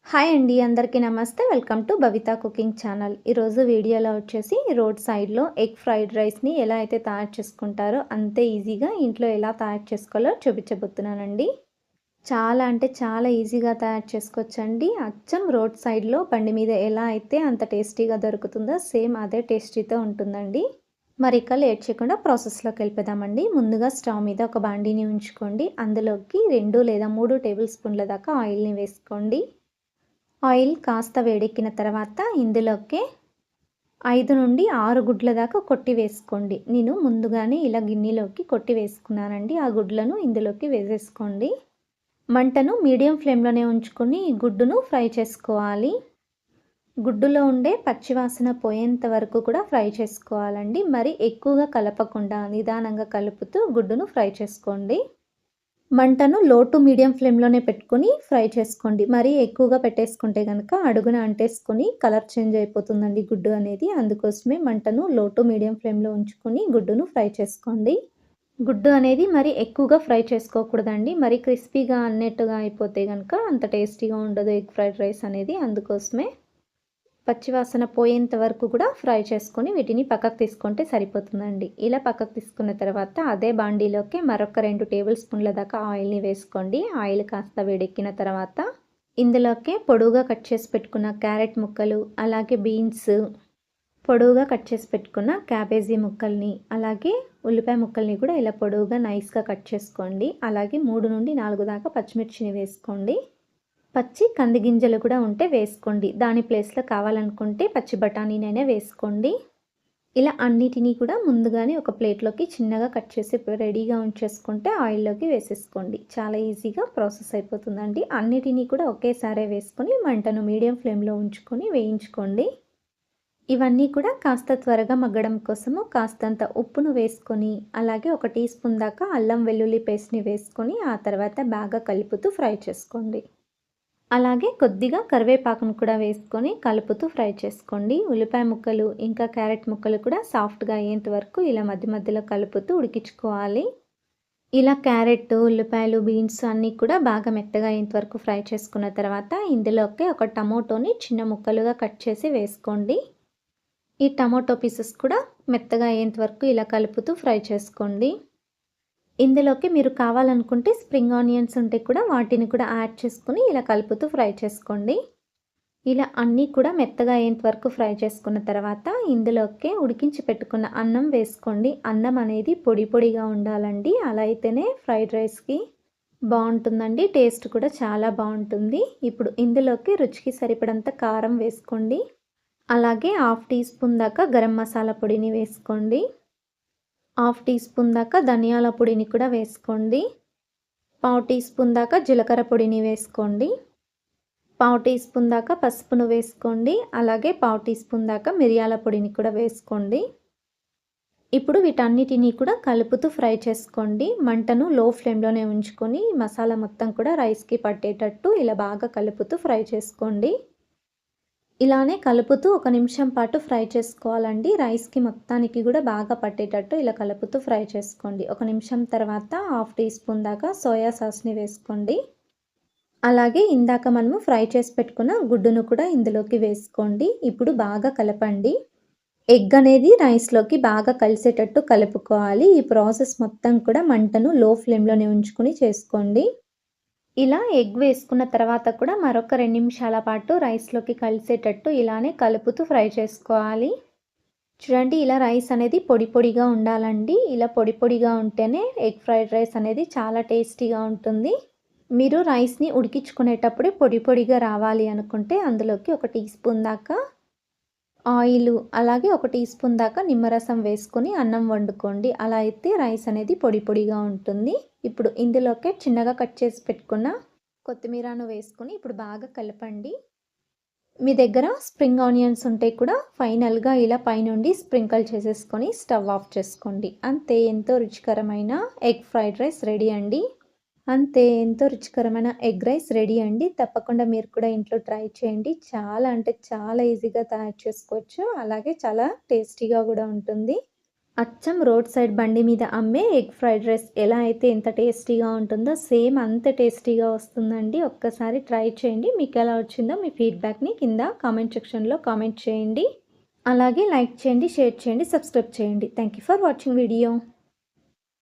Hi అండి. అందరికీ నమస్తే. Welcome to Bhavitha cooking channel. ఈరోజు వీడియోలో వచ్చేసి రోడ్ సైడ్‌లో ఎగ్ ఫ్రైడ్ రైస్‌ని ఎలా అయితే తయారు చేసుకుంటారో అంతే ఈజీగా ఇంట్లో ఎలా తయారు చేసుకోవాలో చూపించబోతున్నానండి. చాలా అంటే చాలా ఈజీగా తయారు చేసుకోవచ్చండి. అచ్చం రోడ్ సైడ్‌లో బండి మీద ఎలా అయితే అంత టేస్టీగా దొరుకుతుందో సేమ్ అదే టేస్టీతో ఉంటుందండి. మరి ఇక లేట్ చేయకుండా ప్రాసెస్‌లోకి వెళ్ళిపోదామండి. ముందుగా స్టవ్ మీద ఒక బాండీని ఉంచుకోండి. అందులోకి 2 లేదా 3 టేబుల్ స్పూన్ల దాకా ఆయిల్‌ని వేసుకోండి. ఆయిల్ కాస్త వేడెక్కిన తర్వాత ఇందులోకి 5 నుండి 6 గుడ్ల దాకా కొట్టి వేసుకోండి. నేను ముందుగానే ఇలా గిన్నెలోకి కొట్టి వేసుకున్నానండి. ఆ గుడ్లను ఇందులోకి వేసేసుకోండి. మంటను మీడియం ఫ్లేమ్‌లోనే ఉంచుకొని ఈ గుడ్డును ఫ్రై చేసుకోవాలి. గుడ్డులో ఉండే పచ్చివాసన పోయేంత వరకు కూడా ఫ్రై చేసుకోవాలండి. మరి ఎక్కువగా కలపకుండా నిదానంగా కలుపుతూ గుడ్డును ఫ్రై చేసుకోండి. మంటను లో టు మీడియం ఫ్లేమ్‌లోనే పెట్టుకొని ఫ్రై చేసుకోండి. మరీ ఎక్కువగా పెట్టేసుకుంటే గనక అడుగున అంటేసుకొని కలర్ చేంజ్ అయిపోతుందండి గుడ్డు అనేది. అందుకోసమే మంటను లో టు మీడియం ఫ్లేమ్‌లో ఉంచుకొని గుడ్డును ఫ్రై చేసుకోండి. గుడ్డు అనేది మరి ఎక్కువగా ఫ్రై చేసుకోకూడదండి. మరి క్రిస్పీగా అన్నట్టుగా అయిపోతే గనక అంత టేస్టీగా ఉండదు ఎగ్ ఫ్రైడ్ రైస్ అనేది. అందుకోసమే పచ్చివాసన పోయేంత వరకు కూడా ఫ్రై చేసుకొని వీటిని పక్కకు తీసుకుంటే సరిపోతుందండి. ఇలా పక్కకు తీసుకున్న తర్వాత అదే బాండీలోకి మరొక 2 టేబుల్ స్పూన్ల దాకా ఆయిల్‌ని వేసుకోండి. ఆయిల్ కాస్త వేడెక్కిన తర్వాత ఇందులోకి పొడువుగా కట్ చేసి పెట్టుకున్న క్యారెట్ ముక్కలు, అలాగే బీన్స్, పొడవుగా కట్ చేసి పెట్టుకున్న క్యాబేజీ ముక్కల్ని, అలాగే ఉల్లిపాయ ముక్కల్ని కూడా ఇలా పొడవుగా నైస్‌గా కట్ చేసుకోండి. అలాగే 3 నుండి 4 దాకా పచ్చిమిర్చిని వేసుకోండి. పచ్చి కంది గింజలు కూడా ఉంటే వేసుకోండి. దాని ప్లేస్‌లో కావాలనుకుంటే పచ్చి బఠానీనైనా వేసుకోండి. ఇలా అన్నిటిని కూడా ముందుగానే ఒక ప్లేట్‌లోకి చిన్నగా కట్ చేసి రెడీగా ఉంచేసుకుంటే ఆయిల్‌లోకి వేసేసుకోండి. చాలా ఈజీగా ప్రాసెస్ అయిపోతుందండి. అన్నిటిని కూడా ఒకేసారే వేసుకొని మంటను మీడియం ఫ్లేమ్‌లో ఉంచుకొని వేయించుకోండి. ఇవన్నీ కూడా కాస్త త్వరగా మగ్గడం కోసము కాస్తంత ఉప్పును వేసుకొని, అలాగే ఒక టీ స్పూన్ దాకా అల్లం వెల్లుల్లి పేస్ట్‌ని వేసుకొని, ఆ తర్వాత బాగా కలుపుతూ ఫ్రై చేసుకోండి. అలాగే కొద్దిగా కరివేపాకును కూడా వేసుకొని కలుపుతూ ఫ్రై చేసుకోండి. ఉల్లిపాయ ముక్కలు ఇంకా క్యారెట్ ముక్కలు కూడా సాఫ్ట్‌గా అయ్యేంత వరకు ఇలా మధ్య మధ్యలో కలుపుతూ ఉడికించుకోవాలి. ఇలా క్యారెట్, ఉల్లిపాయలు, బీన్స్ అన్నీ కూడా బాగా మెత్తగా అయ్యేంత వరకు ఫ్రై చేసుకున్న తర్వాత ఇందులోకి ఒక టమోటోని చిన్న ముక్కలుగా కట్ చేసి వేసుకోండి. ఈ టమోటో పీసెస్ కూడా మెత్తగా అయ్యేంత వరకు ఇలా కలుపుతూ ఫ్రై చేసుకోండి. ఇందులోకి మీరు కావాలనుకుంటే స్ప్రింగ్ ఆనియన్స్ ఉంటే కూడా వాటిని కూడా యాడ్ చేసుకొని ఇలా కలుపుతూ ఫ్రై చేసుకోండి. ఇలా అన్నీ కూడా మెత్తగా అయ్యేంత వరకు ఫ్రై చేసుకున్న తర్వాత ఇందులోకి ఉడికించి పెట్టుకున్న అన్నం వేసుకోండి. అన్నం అనేది పొడి పొడిగా ఉండాలండి. అలా అయితేనే ఫ్రైడ్ రైస్‌కి బావుంటుందండి. టేస్ట్ కూడా చాలా బావుంటుంది. ఇప్పుడు ఇందులోకి రుచికి సరిపడంత కారం వేసుకోండి. అలాగే హాఫ్ టీ స్పూన్ దాకా గరం మసాలా పొడిని వేసుకోండి. హాఫ్ టీ స్పూన్ దాకా ధనియాల పొడిని కూడా వేసుకోండి. పావు టీ స్పూన్ దాకా జీలకర్ర పొడిని వేసుకోండి. పావు టీ స్పూన్ దాకా పసుపును వేసుకోండి. అలాగే పావు టీ స్పూన్ దాకా మిరియాల పొడిని కూడా వేసుకోండి. ఇప్పుడు వీటన్నిటిని కూడా కలుపుతూ ఫ్రై చేసుకోండి. మంటను లో ఫ్లేమ్‌లోనే ఉంచుకొని మసాలా మొత్తం కూడా రైస్‌కి పట్టేటట్టు ఇలా బాగా కలుపుతూ ఫ్రై చేసుకోండి. ఇలానే కలుపుతూ ఒక నిమిషం పాటు ఫ్రై చేసుకోవాలండి. రైస్‌కి మొత్తానికి కూడా బాగా పట్టేటట్టు ఇలా కలుపుతూ ఫ్రై చేసుకోండి. ఒక నిమిషం తర్వాత హాఫ్ టీ స్పూన్ దాకా సోయా సాస్‌ని వేసుకోండి. అలాగే ఇందాక మనము ఫ్రై చేసి పెట్టుకున్న గుడ్డును కూడా ఇందులోకి వేసుకోండి. ఇప్పుడు బాగా కలపండి. ఎగ్ అనేది రైస్‌లోకి బాగా కలిసేటట్టు కలుపుకోవాలి. ఈ ప్రాసెస్ మొత్తం కూడా మంటను లో ఫ్లేమ్‌లోనే ఉంచుకొని చేసుకోండి. ఇలా ఎగ్ వేసుకున్న తర్వాత కూడా మరొక 2 నిమిషాల పాటు రైస్‌లోకి కలిసేటట్టు ఇలానే కలుపుతూ ఫ్రై చేసుకోవాలి. చూడండి ఇలా రైస్ అనేది పొడి పొడిగా ఉండాలండి. ఇలా పొడి పొడిగా ఉంటేనే ఎగ్ ఫ్రైడ్ రైస్ అనేది చాలా టేస్టీగా ఉంటుంది. మీరు రైస్‌ని ఉడికించుకునేటప్పుడే పొడి పొడిగా రావాలి అనుకుంటే అందులోకి ఒక టీ స్పూన్ దాకా ఆయిలు, అలాగే ఒక టీ స్పూన్ దాకా నిమ్మరసం వేసుకొని అన్నం వండుకోండి. అలా అయితే రైస్ అనేది పొడి పొడిగా ఉంటుంది. ఇప్పుడు ఇందులోకే చిన్నగా కట్ చేసి పెట్టుకున్న కొత్తిమీరను వేసుకొని ఇప్పుడు బాగా కలపండి. మీ దగ్గర స్ప్రింగ్ ఆనియన్స్ ఉంటే కూడా ఫైనల్‌గా ఇలా పైనుండి స్ప్రింకిల్ చేసేసుకొని స్టవ్ ఆఫ్ చేసుకోండి. అంతే ఎంతో రుచికరమైన ఎగ్ ఫ్రైడ్ రైస్ రెడీ అండి. అంతే ఎంతో రుచికరమైన ఎగ్ రైస్ రెడీ అండి. తప్పకుండా మీరు కూడా ఇంట్లో ట్రై చేయండి. చాలా అంటే చాలా ఈజీగా తయారు చేసుకోవచ్చు. అలాగే చాలా టేస్టీగా గూడా ఉంటుంది. అచ్చం రోడ్ సైడ్ బండి మీద అమ్మే ఎగ్ ఫ్రైడ్ రైస్ ఎలా అయితే ఎంత టేస్టీగా ఉంటుందో సేమ్ అంత టేస్టీగా వస్తుందండి. ఒక్కసారి ట్రై చేయండి. మీకు ఎలా వచ్చిందో మీ ఫీడ్‌బ్యాక్‌ని కింద కామెంట్ సెక్షన్‌లో కామెంట్ చేయండి. అలాగే లైక్ చేయండి, షేర్ చేయండి, సబ్స్క్రైబ్ చేయండి. Thank you for watching video.